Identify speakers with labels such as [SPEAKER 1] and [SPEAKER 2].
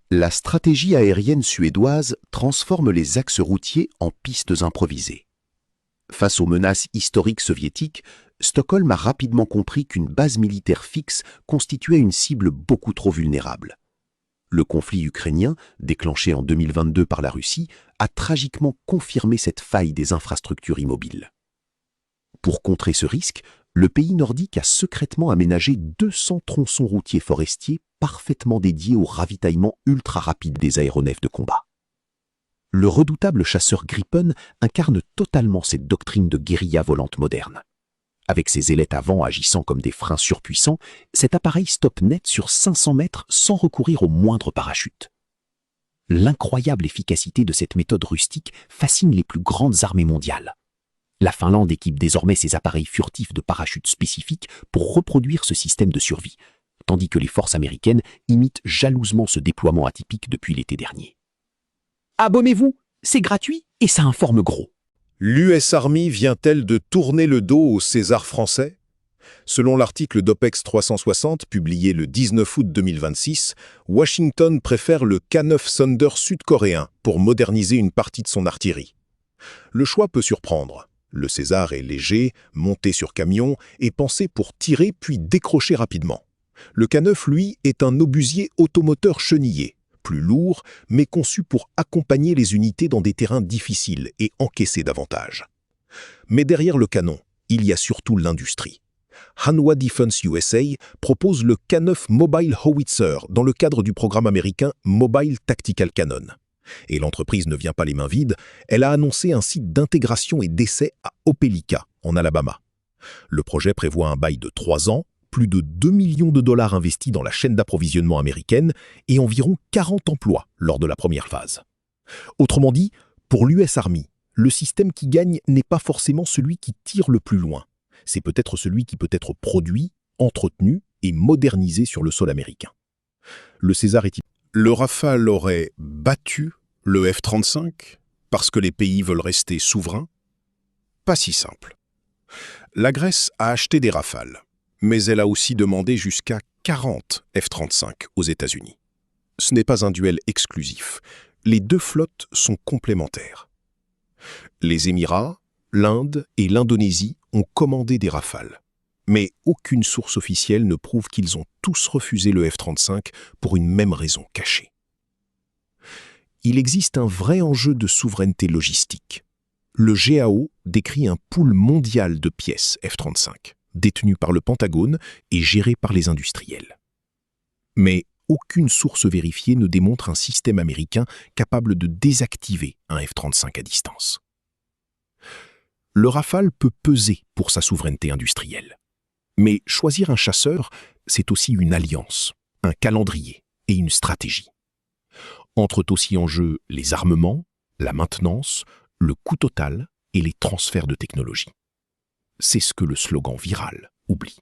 [SPEAKER 1] La stratégie aérienne suédoise transforme les axes routiers en pistes improvisées. Face aux menaces historiques soviétiques, Stockholm a rapidement compris qu'une base militaire fixe constituait une cible beaucoup trop vulnérable. Le conflit ukrainien, déclenché en 2022 par la Russie, a tragiquement confirmé cette faille des infrastructures immobiles. Pour contrer ce risque, le pays nordique a secrètement aménagé 200 tronçons routiers forestiers parfaitement dédiés au ravitaillement ultra rapide des aéronefs de combat. Le redoutable chasseur Gripen incarne totalement cette doctrine de guérilla volante moderne. Avec ses ailettes avant agissant comme des freins surpuissants, cet appareil stoppe net sur 500 mètres sans recourir au moindre parachute. L'incroyable efficacité de cette méthode rustique fascine les plus grandes armées mondiales. La Finlande équipe désormais ses appareils furtifs de parachutes spécifiques pour reproduire ce système de survie, tandis que les forces américaines imitent jalousement ce déploiement atypique depuis l'été dernier. Abonnez-vous, c'est gratuit et ça informe gros.
[SPEAKER 2] L'US Army vient-elle de tourner le dos au César français? Selon l'article d'OPEX 360 publié le 19 août 2026, Washington préfère le K9 Thunder sud-coréen pour moderniser une partie de son artillerie. Le choix peut surprendre. Le César est léger, monté sur camion et pensé pour tirer puis décrocher rapidement. Le K9, lui, est un obusier automoteur chenillé, plus lourd, mais conçu pour accompagner les unités dans des terrains difficiles et encaisser davantage. Mais derrière le canon, il y a surtout l'industrie. Hanwha Defense USA propose le K9 Mobile Howitzer dans le cadre du programme américain Mobile Tactical Cannon. Et l'entreprise ne vient pas les mains vides, elle a annoncé un site d'intégration et d'essai à Opelika, en Alabama. Le projet prévoit un bail de 3 ans, plus de 2 millions de dollars investis dans la chaîne d'approvisionnement américaine et environ 40 emplois lors de la première phase. Autrement dit, pour l'US Army, le système qui gagne n'est pas forcément celui qui tire le plus loin. C'est peut-être celui qui peut être produit, entretenu et modernisé sur le sol américain. Le César est...
[SPEAKER 3] Le Rafale aurait battu le F-35 parce que les pays veulent rester souverains? Pas si simple. La Grèce a acheté des Rafales, mais elle a aussi demandé jusqu'à 40 F-35 aux États-Unis. Ce n'est pas un duel exclusif. Les deux flottes sont complémentaires. Les Émirats, l'Inde et l'Indonésie ont commandé des Rafales. Mais aucune source officielle ne prouve qu'ils ont tous refusé le F-35 pour une même raison cachée. Il existe un vrai enjeu de souveraineté logistique. Le GAO décrit un pool mondial de pièces F-35, détenu par le Pentagone et géré par les industriels. Mais aucune source vérifiée ne démontre un système américain capable de désactiver un F-35 à distance. Le Rafale peut peser pour sa souveraineté industrielle. Mais choisir un chasseur, c'est aussi une alliance, un calendrier et une stratégie. Entrent aussi en jeu les armements, la maintenance, le coût total et les transferts de technologie. C'est ce que le slogan viral oublie.